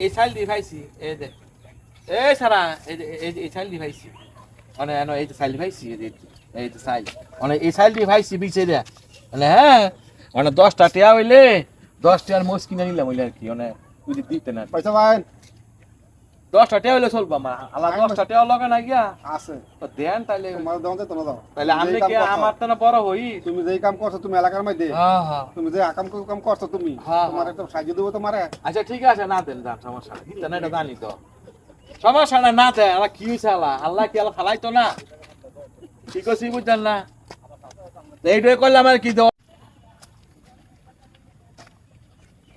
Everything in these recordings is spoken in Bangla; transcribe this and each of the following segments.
এই চাইল দি পাইছি এই যে এই সারা এই চাইল দি পাইছি মানে এই যে চাইল পাইছি এই যে চাইল মানে এই চাইল দি পাইছি বিছে দে মানে হ্যাঁ মানে 10টা টিয়া হইলে 10 টিয়ার মোষ কিনে নিলাম হইলে আর কি মানে তুই দিতে না পয়সা ভাই 10টা টিয়া হইলে চলবা মা আল্লাহ 10টা টিয়া লগে না গিয়া আছে তো দেন তাইলে তোমার দাও তো না দাও তাইলে আমি কি আমার তো না বড় হই তুমি যেই কাম করছো তুমি এলাকার মধ্যে হ্যাঁ হ্যাঁ তুমি যে কাম করছো তুমি তোমার একটা সাহায্য দেবো তোমারে আচ্ছা ঠিক আছে না দেন যান সমস্যা নেই দিতে না এটা জানি তো সমস্যা না দেন আল্লাহ কি হইছে আল্লাহ কি আল্লাহ ফালাইতো না ঠিক আছে বুঝছেন না এইটাই করলাম আর কি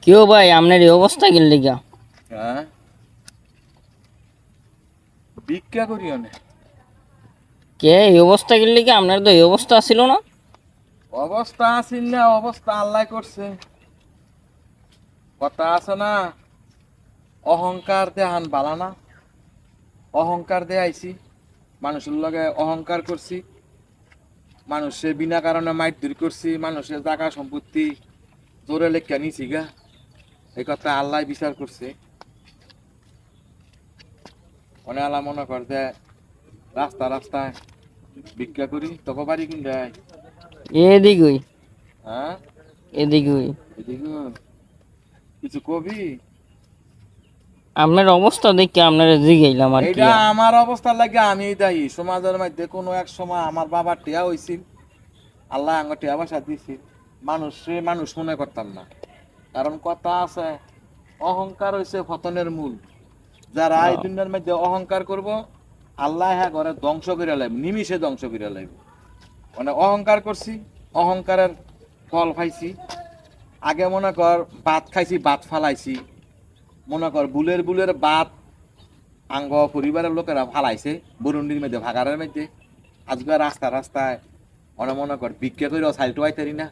কেউ ভাই আপনার এই অবস্থা গেল লিগা হ্যাঁ ভিক্ষা করি অনেক কে এই অবস্থা গেল লিগা আপনার তো এই অবস্থা ছিল না অবস্থা আসিল না অবস্থা আল্লাহ করছে কথা আছে না অহংকার দেহান বালা না অহংকার দে আইছি মানুষের লগে অহংকার করছি মানুষের বিনা কারণে মারধর করছি মানুষের জায়গা সম্পত্তি জোরে লেখা নিছি গা এই কথা আল্লাহ বিচার করছে অনেক আল্লাহ মনে কর যে রাস্তায় ভিক্ষা করি তোকে বাড়ি কিন দেয় এদিকই হ্যাঁ এদিকই এদিকে কিছু কবি আপনার অবস্থা দেখে আপনার জিগাইলাম আর কি এটা আমার অবস্থা লাগে আমি দায়ী সমাজের মধ্যে কোনো এক সময় আমার বাবার টিয়া হয়েছিল আল্লাহ আঙ্গ টিয়া বাসা দিছিল মানুষ মনে করতাম না কারণ কথা আছে অহংকার হয়েছে পতনের মূল যারা এই দুনিয়ার মধ্যে অহংকার করব আল্লাহ হ্যাঁ ঘরে ধ্বংস করে লাইব নিমিষে ধ্বংস করে লাইব মানে অহংকার করছি অহংকারের ফল খাইছি আগে মনে কর ভাত খাইছি ভাত ফালাইছি মনে কর বুলের বাত আঙ্গ পরিবারের লোকেরা ফালাইছে বরুন্ডির মধ্যে ভাগারের মধ্যে আজকে রাস্তায় অনেক মনে কর ভিক্ষা করে সাইলটো আইতারি না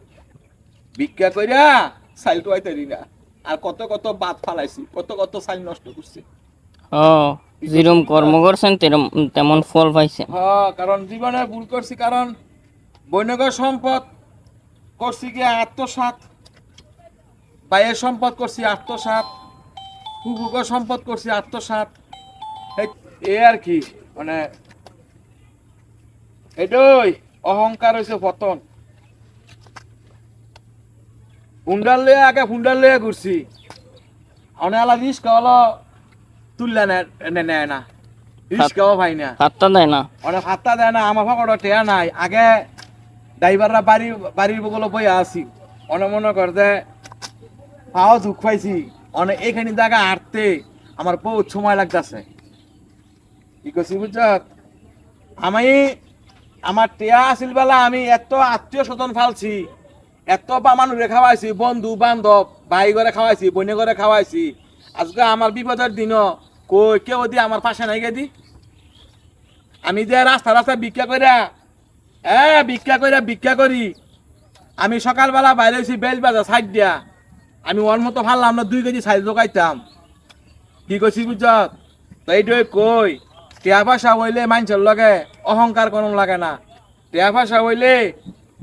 ভিক্ষা কইরা সাইলটো আইতারি না আর কত বাত ফালাইছি কত সাইল নষ্ট করছি যেরম কর্ম করছেন তেমন ফল পাইছেন হ্যাঁ কারণ জীবনে ভুল করছি কারণ বৈনগর সম্পদ করছি কি আত্মসাৎ বাইয়ের সম্পদ করছি আত্মসাৎ কুকুর সম্পদ করছি আত্মসাৎ এ আর কি মানে এটাই অহংকার হয়েছে পতন ফুন্ডাল লইয়া ঘুরছি অনেক আলা রিস্কা হলো তুললে নেয় না রিস্কাও ভাই না হাতটা দেয় না অনেক হাতটা দেয় না আমার ভাগটা টেয়া নাই আগে ড্রাইভাররা বাড়ির বগলে বইয়া আছি অনেক মনে কর যে পাও দুঃখ পাইছি অনেক এইখানে জায়গা হাঁটতে আমার বহুত সময় লাগতেছে কি করছি বুঝছ আমি আমার টেয়া আসিল বেলা আমি এত আত্মীয় স্বজন ফালছি এত বা মানুষে খাওয়াইছি বন্ধু বান্ধব ভাই ঘরে খাওয়াইছি বোনে ঘরে খাওয়াইছি আজকে আমার বিপদের দিনও কই কেউ দি আমার পাশে নাই গেদি আমি যে রাস্তা ভিক্ষা করি আমি সকালবেলা বাইরে হয়েছি বেল বাজার সাইড দিয়া আমি ওর মতো ফাললাম না 2 কেজি সাইজ জোগাইতাম কি করছি বুঝছ তো এইটাই কই টিয়া পয়সা হইলে মানুষের লগে অহংকার করন লাগে না টিয়া পয়সা হইলে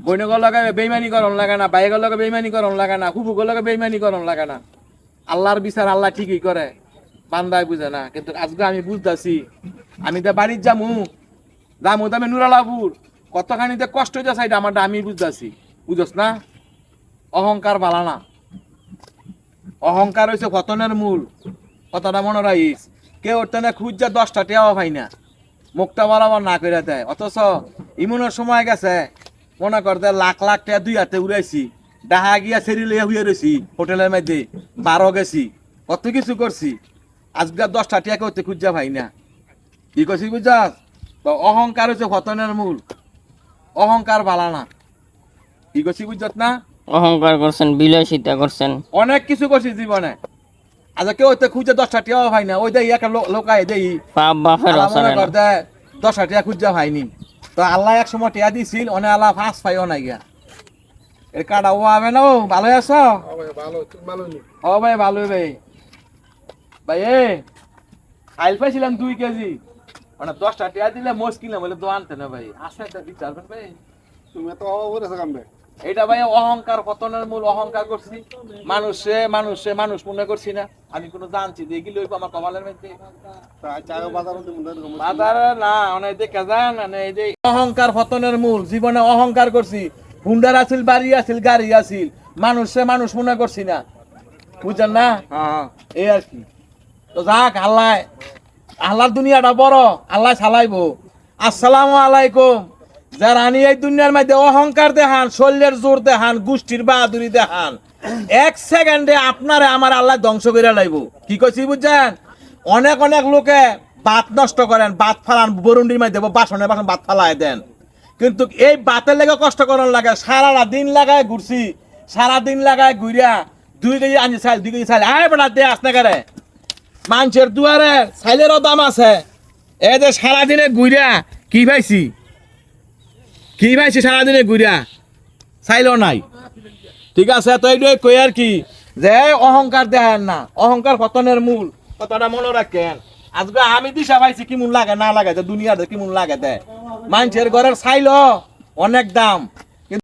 বৈনগর লগে বেইমানি করন লাগে না বাইকের লগে বেইমানি করন লাগে না কুকুর লগে বেইমানি করন লাগে না আল্লাহর বিচার আল্লাহ ঠিকই করে বান্দায় বুঝে না কিন্তু আজকে আমি বুঝতেছি আমি তো বাড়ির যামু দামে নুরালাপুর কতখানিতে কষ্ট হয়ে যাচ্ছে আমারটা আমি বুঝতেছি বুঝস না অহংকার বালা না অহংকার হয়েছে পতনের মূল কথাটা মনে রাখিস কেউ তেনে খুঁজছে 10টা টেয়াও পাই না মুখটা বরাবর না করে দেয় অথচ ইমনের সময় গেছে মনে করতে লাখ টাকা 2 হাতে উড়াইছি ডাহা গিয়া সেরি লইয়া হইয়া রয়েছি হোটেলের মধ্যে 12 গেছি কত কিছু করছি আজকে 10টা টিয়া করতে খুঁজা ভাই না কি করছি বুঝাস তো অহংকার হচ্ছে পতনের মূল অহংকার বালা না কি করছি বুঝত না অহংকার করছেন বিলাসিতা করছেন অনেক কিছু করছি জীবনে আচ্ছা কেউ খুঁজে 10টা টিয়াও ভাই না ওই দেই একটা লোকায় দেই পাপ বাপের মনে করতে 10টা টিয়া খুঁজা ভাইনি তো আল্লাহ এক সময় টিয়া দিছিল অনেক আল্লাহ ফাঁস পাইও নাই গিয়া এর কাটা ও আবে না ভালো আছো ও ভাই ভালো ভাই আইল পাইছিলাম 2 কেজি মানে 10টা টিয়া দিলে মোষ কিনলাম বলে তো আনতে না ভাই আসে একটা বিচারবেন ভাই তুমি তো ওরে কামবে এটা ভাই অহংকার পতনের মূল। অহংকার করছি, মানুষ মনে করছি না। আমি কোনো জানছি যে এগুলো হইবো আমার কপালের মধ্যে। চায় বাজারও তুমি মনে করো বাজারে না অনেক দেখা যান এই যে অহংকার পতনের মূল। জীবনে অহংকার করছি, হুন্ডার আছিল, বাড়ি আছিল, গাড়ি আছিল, মানুষ মনে করছি না, বুঝছেন না? এই আর কি। তো যাক, আল্লাহর দুনিয়াটা বড়, আল্লাহ চালাইবো। আসসালামু আলাইকুম। যারা আনি এই দুনিয়ার মধ্যে অহংকার দেখান, শরীরের জোর দেখান, গোষ্ঠীর বাহাদুরি দেখান, এক সেকেন্ডে আপনারে আমার আল্লাহ ধ্বংস করে লাইব। কি কইছি বুঝছেন? অনেক লোকে বাত নষ্ট করেন, বাত ফালান, বরুন্ডির মধ্যে বাসনে বাত ফালাই দেন, কিন্তু এই বাতের লেগে কষ্ট করার লাগে। সারা দিন লাগায় ঘুরছি, সারা দিন লাগায় ঘুরিয়া 2 কেজি আনছি চাল, 2 কেজি চাল আয় বেটা দে আসনে করে মানুষের দুয়ারে চাইলেরও দাম আছে। এই যে সারাদিনে ঘুরিয়া কি পাইছি সারাদিনে ঘুরিয়া চাইলেও নাই। ঠিক আছে, তো এইটাই কই আর কি, যে অহংকার দেখেন না, অহংকার পতনের মূল। কথাটা মনে রাখেন। আজকে আমি দিশা পাইছি কি মন লাগে না লাগে, যে দুনিয়াতে কি মন লাগে দেয়। মানুষের ঘরের চাইল অনেক দাম,